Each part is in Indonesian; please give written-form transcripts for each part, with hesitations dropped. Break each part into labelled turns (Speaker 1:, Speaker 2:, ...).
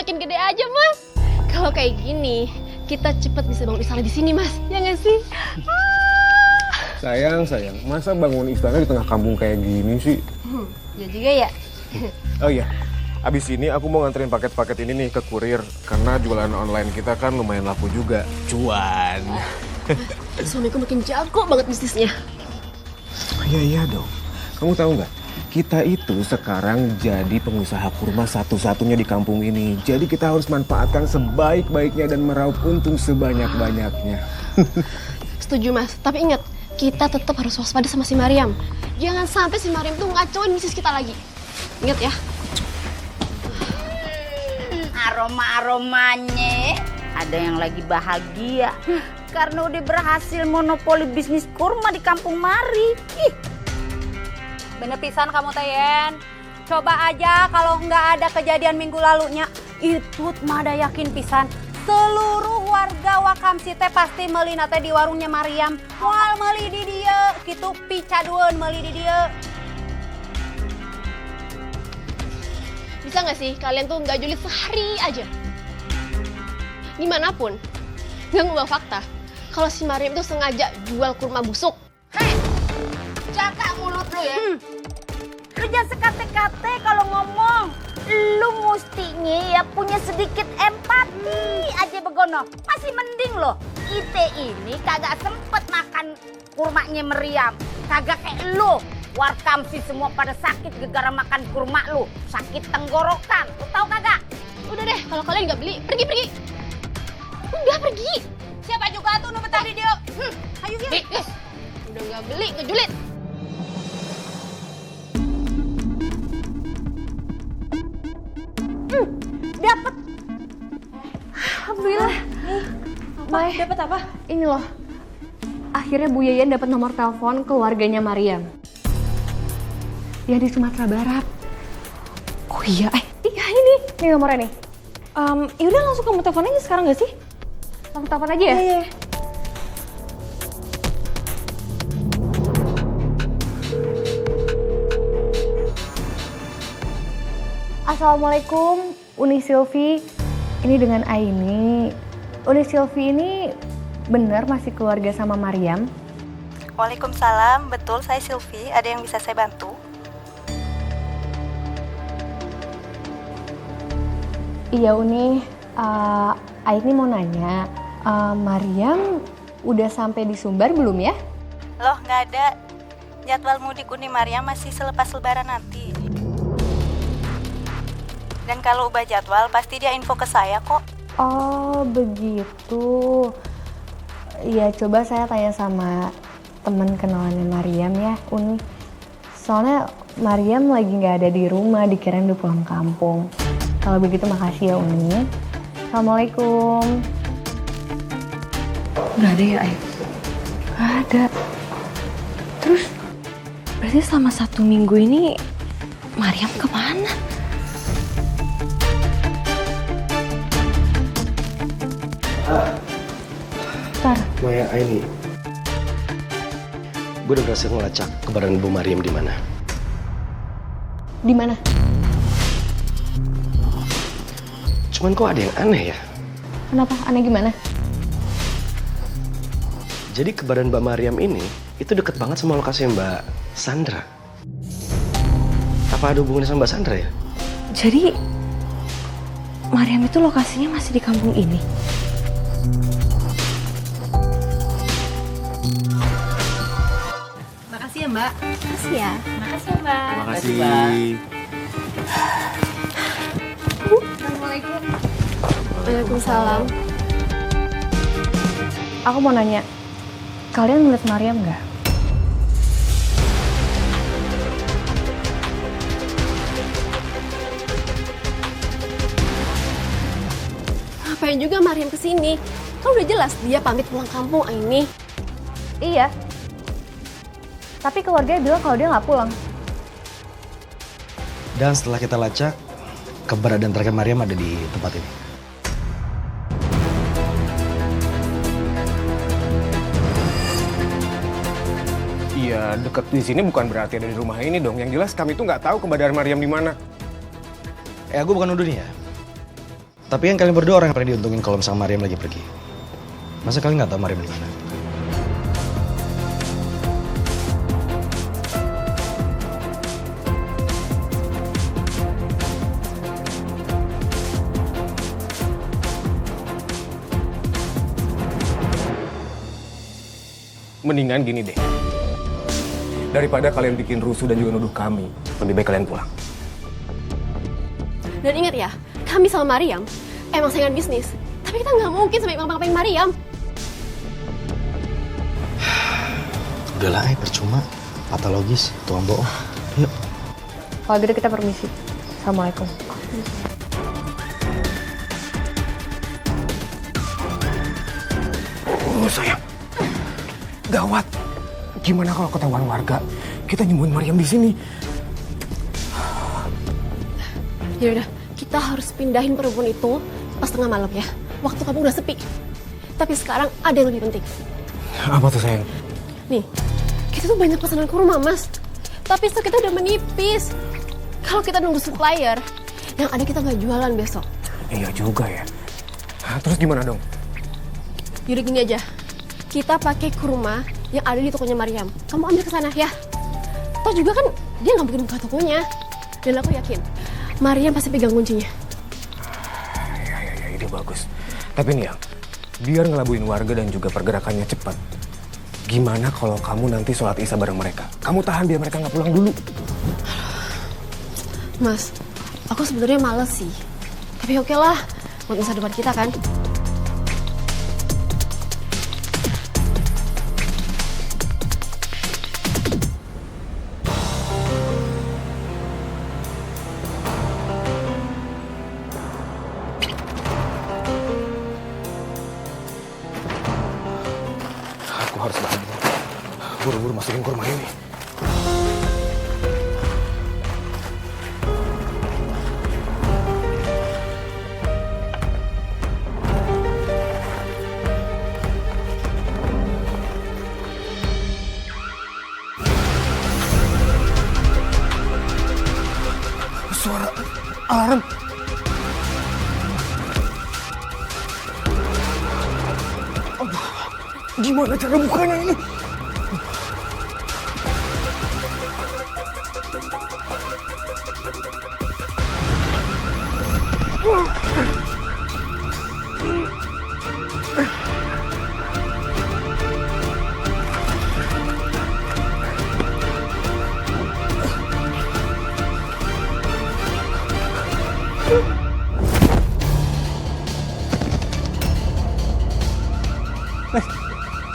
Speaker 1: makin gede aja, Mas. Kalau kayak gini, kita cepet bisa bangun istana di sini, Mas. Ya nggak sih?
Speaker 2: Sayang, masa bangun istana di tengah kampung kayak gini sih?
Speaker 1: Ya juga ya.
Speaker 2: Oh iya, abis ini aku mau nganterin paket-paket ini nih ke kurir. Karena jualan online kita kan lumayan laku juga. Cuan.
Speaker 1: Suamiku makin jago banget bisnisnya.
Speaker 2: Iya dong. Kamu tahu nggak? Kita itu sekarang jadi pengusaha kurma satu-satunya di kampung ini. Jadi kita harus manfaatkan sebaik-baiknya dan meraup untung sebanyak-banyaknya.
Speaker 1: Setuju, Mas. Tapi ingat, kita tetap harus waspada sama si Mariam. Jangan sampai si Mariam tuh ngacauin bisnis kita lagi. Ingat ya.
Speaker 3: Aroma-aromanya ada yang lagi bahagia karena udah berhasil monopoli bisnis kurma di kampung Mari. Ih.
Speaker 4: Bener pisan kamu Tayen. Coba aja kalau nggak ada kejadian minggu lalunya, itu mah ada yakin pisan seluruh warga Wakamsi teh pasti meuli nate di warungnya Mariam. Moal meuli di dieu, kitu picadueun meuli di dieu.
Speaker 1: Bisa nggak sih kalian tuh nggak julid sehari aja? Dimanapun, nggak ngubah fakta. Kalau si Mariam itu sengaja jual kurma busuk.
Speaker 3: Jaga mulut lu ya. Kerja sekate-kate kalau ngomong. Lu mustinya ya punya sedikit empati aja begono. Masih mending loh. Ite ini kagak sempet makan kurmanya Meriam. Kagak kayak lu. Warkamsi semua pada sakit gara-gara makan kurma lu. Sakit tenggorokan. Lu tahu kagak?
Speaker 1: Udah deh, kalau kalian nggak beli, pergi. Udah pergi.
Speaker 4: Siapa juga tuh nu betah di dieu? Ayo yuk.
Speaker 1: Yes. Udah nggak beli, ngejulit.
Speaker 4: Dapat.
Speaker 5: Alhamdulillah. Mai,
Speaker 4: Dapat apa?
Speaker 5: ini loh. Akhirnya Bu Yayan dapat nomor telepon keluarganya Mariam. Yang di Sumatera Barat. Oh iya, iya ini nomornya nih. Yaudah langsung kamu telepon aja sekarang gak sih? Langsung telepon aja ya? Iya. Assalamualaikum, Uni Silvi. Ini dengan Aini. Uni Silvi ini benar masih keluarga sama Mariam?
Speaker 6: Waalaikumsalam, betul saya Silvi. Ada yang bisa saya bantu?
Speaker 5: Iya Uni, Aini mau nanya, Mariam udah sampai di Sumbar belum ya?
Speaker 6: Loh, nggak ada. Jadwal mudik Uni Mariam masih selepas lebaran nanti. Dan kalau ubah jadwal, pasti dia info ke saya kok.
Speaker 5: Oh begitu. Ya coba saya tanya sama teman kenalannya Mariam ya Uni. Soalnya Mariam lagi nggak ada di rumah, dikirain udah pulang kampung. Kalau begitu makasih ya Uni. Assalamualaikum. Nggak ada ya Ayu? Nggak ada. Terus berarti selama 1 minggu ini Mariam kemana? Bentar.
Speaker 7: Maya Aini, gue udah berhasil ngelacak keberadaan Bu Mariam di mana.
Speaker 5: Di mana?
Speaker 7: Cuman kok ada yang aneh ya?
Speaker 5: Kenapa? Aneh gimana?
Speaker 7: Jadi keberadaan Mbak Mariam ini itu deket banget sama lokasi Mbak Sandra. Apa ada hubungannya sama Mbak Sandra ya?
Speaker 5: Jadi Mariam itu lokasinya masih di kampung ini?
Speaker 4: Makasih ya, Mbak.
Speaker 5: Makasih ya.
Speaker 4: Makasih ya, Mbak.
Speaker 2: Terima kasih.
Speaker 4: Assalamualaikum.
Speaker 1: Waalaikumsalam.
Speaker 5: Aku mau nanya, kalian ngeliat Mariam nggak?
Speaker 1: Ngapain juga Mariam kesini? Kan udah jelas dia pamit pulang kampung, Aini.
Speaker 5: Iya. Tapi keluarganya bilang kalau dia nggak pulang.
Speaker 7: Dan setelah kita lacak, keberadaan terakhir Mariam ada di tempat ini.
Speaker 2: Iya, deket di sini bukan berarti ada di rumah ini dong. Yang jelas kami tuh nggak tahu keberadaan Mariam di mana.
Speaker 7: Gue bukan nuduh nih ya. Tapi kan kalian berdua orang yang pernah diuntungin kalau misalnya Mariam lagi pergi. Masa kalian nggak tahu Mariam di mana?
Speaker 2: Mendingan gini deh. Daripada kalian bikin rusuh dan juga nuduh kami, lebih baik kalian pulang.
Speaker 1: Dan ingat ya, kami sama Mariam emang saingan bisnis. Tapi kita nggak mungkin sampai ngapa-ngapain Mariam.
Speaker 7: Udahlah, percuma. Patologis, tuang bohong. Yuk.
Speaker 5: Kalau gitu kita permisi. Assalamualaikum.
Speaker 2: Oh sayang, gawat. Gimana kalau ketahuan warga? Kita nyembuhin Mariam di sini.
Speaker 1: Ya udah, kita harus pindahin perempuan itu pas tengah malam ya. Waktu kamu udah sepi. Tapi sekarang ada yang lebih penting.
Speaker 2: Apa tuh sayang?
Speaker 1: Nih, kita tuh banyak pesanan kurma, Mas. Tapi stok kita udah menipis. Kalau kita nunggu supplier, yang ada kita nggak jualan besok.
Speaker 2: Iya juga ya. Terus gimana dong?
Speaker 1: Yaudah gini aja, kita pakai kurma yang ada di tokonya Mariam. Kamu ambil ke sana ya. Toh juga kan dia nggak mungkin buka tokonya. Dan aku yakin, Mariam pasti pegang kuncinya.
Speaker 2: Ya, ide bagus. Tapi nih ya, biar ngelabuin warga dan juga pergerakannya cepat. Gimana kalau kamu nanti sholat isya bareng mereka? Kamu tahan biar mereka nggak pulang dulu.
Speaker 1: Mas, aku sebenarnya males sih. Tapi oke lah, buat masa depan kita kan.
Speaker 2: Aku harus buru-buru masukin kurma ini. Suara alarm. Aduh, gimana cara bukanya ini?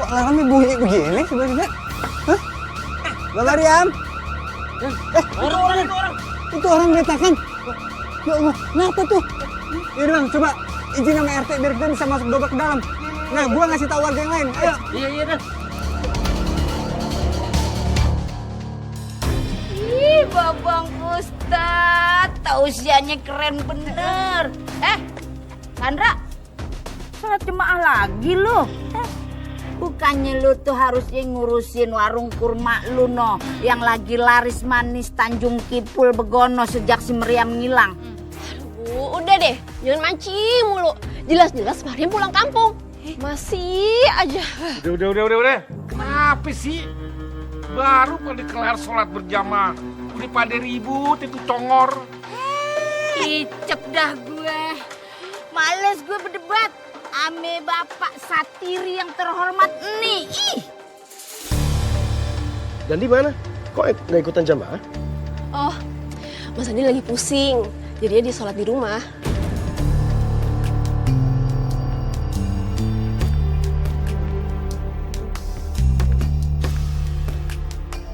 Speaker 8: Kok alarmnya bunyi begini sebenarnya? Hah? Mbak Mariam? Orang. Itu orang bettakan. Ya Allah, kenapa tuh? Yaudah Bang, coba izin sama RT biar kita bisa masuk dobrak ke dalam. Nah, gua ngasih tahu warga yang lain. Ayo. Iya, Dan.
Speaker 3: Ih, Babang Ustadz, tausiahnya keren bener. Sandra, sholat jemaah lagi lu. Bukannya lu tuh harusnya ngurusin warung kurma lu no, yang lagi laris manis Tanjung Kipul Begono sejak si Mariam ngilang.
Speaker 1: Aduh, udah deh, jangan mancing mulu. Jelas-jelas Mariam pulang kampung. Masih aja.
Speaker 9: Udah. Kenapa sih? Baru pada kelar sholat berjamaah. Udah pada ribut itu congor.
Speaker 3: Icep dah gue. Males gue berdebat. Ame bapak satiri yang terhormat nih. Ih.
Speaker 7: Dan di mana? Kok nggak ikutan jamaah?
Speaker 1: Oh, Mas Andi lagi pusing. Jadinya dia sholat di rumah.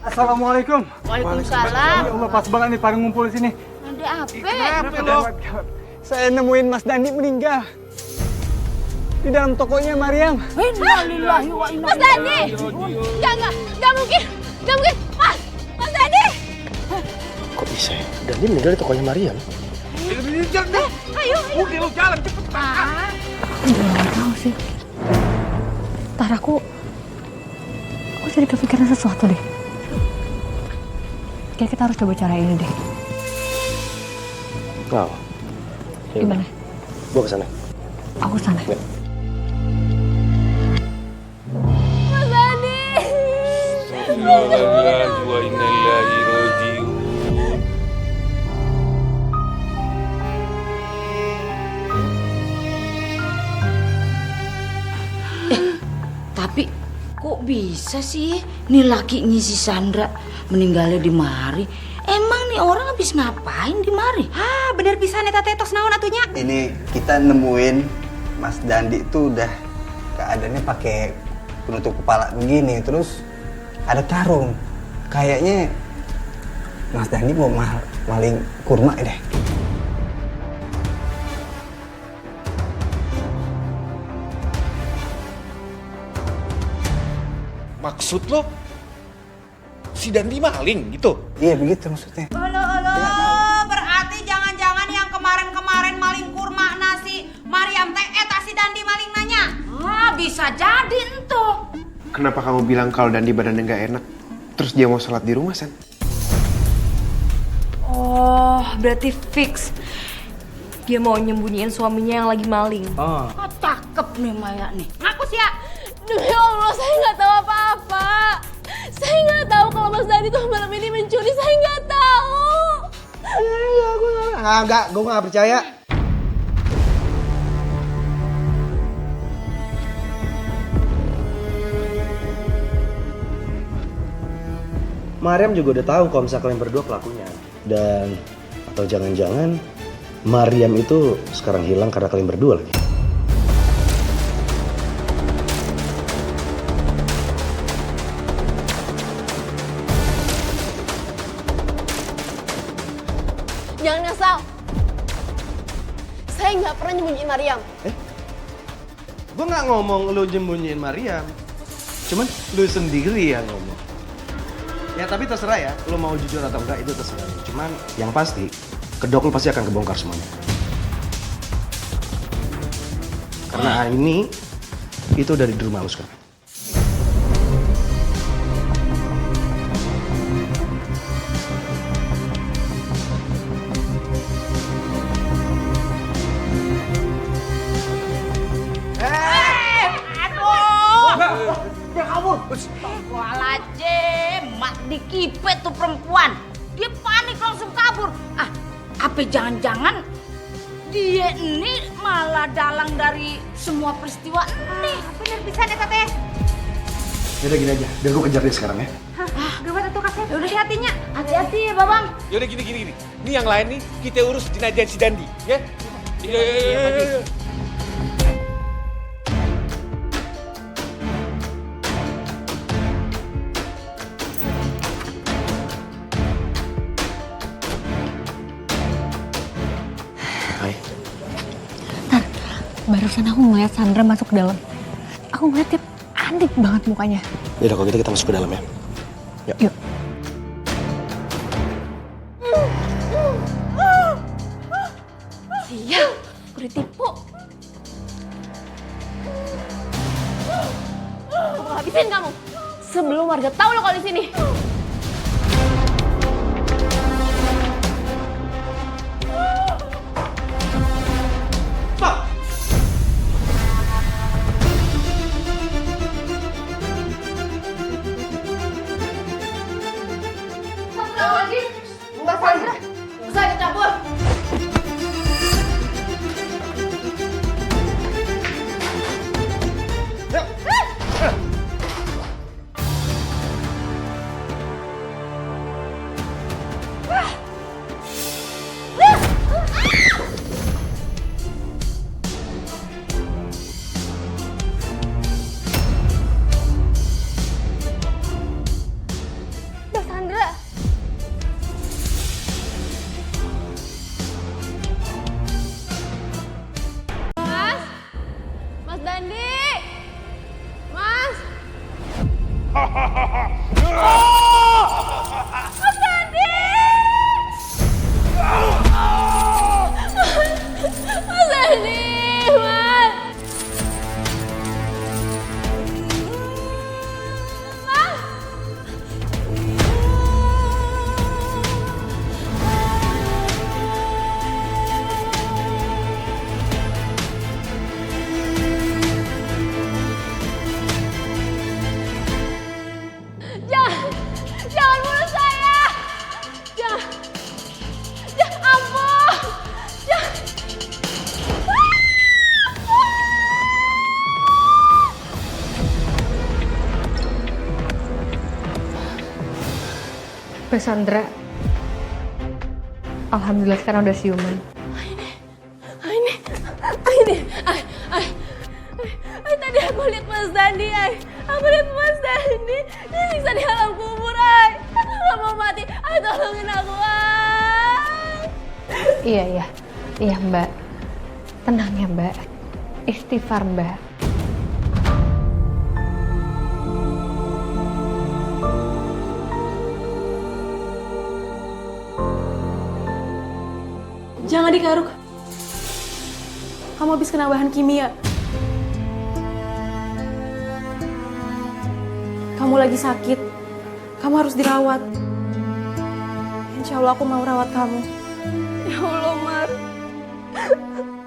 Speaker 8: Assalamualaikum.
Speaker 3: Waalaikumsalam.
Speaker 8: Ya Allah, pas banget nih pada ngumpul di sini.
Speaker 3: Ada apa?
Speaker 9: Kenapa lo?
Speaker 8: Saya nemuin Mas Dandi meninggal. Di dalam tokonya Mariam.
Speaker 3: Innalillahi wa inna
Speaker 1: Mas Dandi! Nggak mungkin! Mas Dandi!
Speaker 7: Kok bisa ya? Dan dia meninggal di tokonya Mariam.
Speaker 9: Jalan.
Speaker 1: Ayo.
Speaker 9: Udah lo jalan cepetan.
Speaker 5: Nggak tahu sih. Ntar aku jadi kepikiran sesuatu deh. Kayak kita harus coba cara ini deh.
Speaker 7: Wow.
Speaker 5: Gimana?
Speaker 7: Gua kesana.
Speaker 5: Aku sana.
Speaker 7: Ya.
Speaker 1: Mas Dandi.
Speaker 9: Innalillahi wa inna ilaihi raji'un.
Speaker 3: Tapi kok bisa sih nih lakinya si Sandra meninggalnya di mari? Emang nih orang habis ngapain di mari?
Speaker 4: Ah, bener pisan eta teh tos naon atunya?
Speaker 8: Ini kita nemuin Mas Dandi tuh udah keadaannya pakai penutup kepala begini, terus ada karung. Kayaknya Mas Dandi mau maling kurma deh.
Speaker 2: Maksud lo si Dandi maling gitu?
Speaker 8: Iya begitu maksudnya.
Speaker 4: Berarti jangan-jangan yang kemarin-kemarin maling kurma nasi Mariam teh eta si Dandi maling nanya.
Speaker 3: Ah, bisa jadi entuh.
Speaker 2: Kenapa kamu bilang kalau Dandi badannya nggak enak? Terus dia mau sholat di rumah, San?
Speaker 5: Oh, berarti fix. Dia mau nyembunyiin suaminya yang lagi maling.
Speaker 8: Oh.
Speaker 3: Ah, cakep nih Maya nih.
Speaker 4: Ngaku sih ya.
Speaker 1: Demi Allah, saya nggak tahu apa-apa. Saya nggak tahu kalau Mas Dandi tuh malam ini mencuri. Saya nggak tahu.
Speaker 8: Gue nggak percaya.
Speaker 7: Mariam juga udah tahu kalau misalnya kalian berdua pelakunya. Dan atau jangan-jangan Mariam itu sekarang hilang karena kalian berdua lagi.
Speaker 1: Jangan ngasal. Saya nggak pernah nyembunyiin Mariam.
Speaker 7: Gue nggak ngomong lu nyembunyiin Mariam. Cuman lu sendiri yang ngomong. Ya tapi terserah ya, lu mau jujur atau enggak itu terserah. Cuman yang pasti, kedok lu pasti akan kebongkar semuanya. Karena ini, itu dari di rumah lu sekarang.
Speaker 3: Walaje, mak dikipet tuh perempuan. Dia panik langsung kabur. Ah, apa jangan-jangan dia ini malah dalang dari semua peristiwa ini.
Speaker 4: Bener pisan eta teh.
Speaker 7: Yaudah gini aja, biar gue kejar dia sekarang ya.
Speaker 4: Gawat atuh kasih. Udah hatinya.
Speaker 3: Hati-hati ya, Babang.
Speaker 2: Yaudah gini. Ini yang lain nih, kita urus jenazah si Dandi, ya? Iya.
Speaker 7: Hai.
Speaker 5: Barusan aku ngeliat Sandra masuk ke dalam. Aku ngeliat dia panik banget mukanya.
Speaker 7: Yaudah kalau gitu kita masuk ke dalam ya.
Speaker 5: Yuk.
Speaker 1: Iya, aku ditipu. Aku mau habisin kamu sebelum warga tahu lo kalau di sini. Mbak Sandra, bisa dicampur. Mbak Sandra. Mas Dandi! Mas! Mas Dandi! Mas Dandi! Mas!
Speaker 5: Mbak Sandra, alhamdulillah sekarang udah siuman.
Speaker 1: Tadi aku lihat Mas Dandi, aku lihat Mas Dandi disiksa di alam kubur, aku gak mau mati, tolongin aku,
Speaker 5: Iya Mbak. Tenang ya Mbak. Istighfar Mbak.
Speaker 1: Jangan digaruk. Kamu habis kena bahan kimia. Kamu lagi sakit. Kamu harus dirawat. Insya Allah aku mau rawat kamu. Ya Allah, Mar.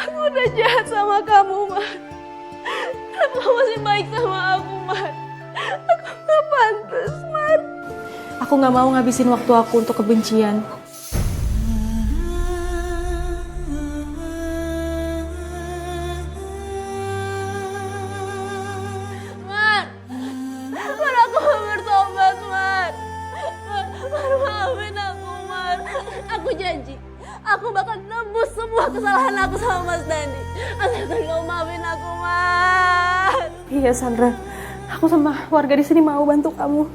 Speaker 1: Aku udah jahat sama kamu, Mar. Kenapa kamu masih baik sama aku, Mar? Aku gak pantas, Mar. Aku gak mau ngabisin waktu aku untuk kebencian. Aku janji, aku bakal tebus semua kesalahan aku sama Mas Dandi. Asalkan kau maafin aku, Mas. Iya, Sandra. Aku sama warga di sini mau bantu kamu.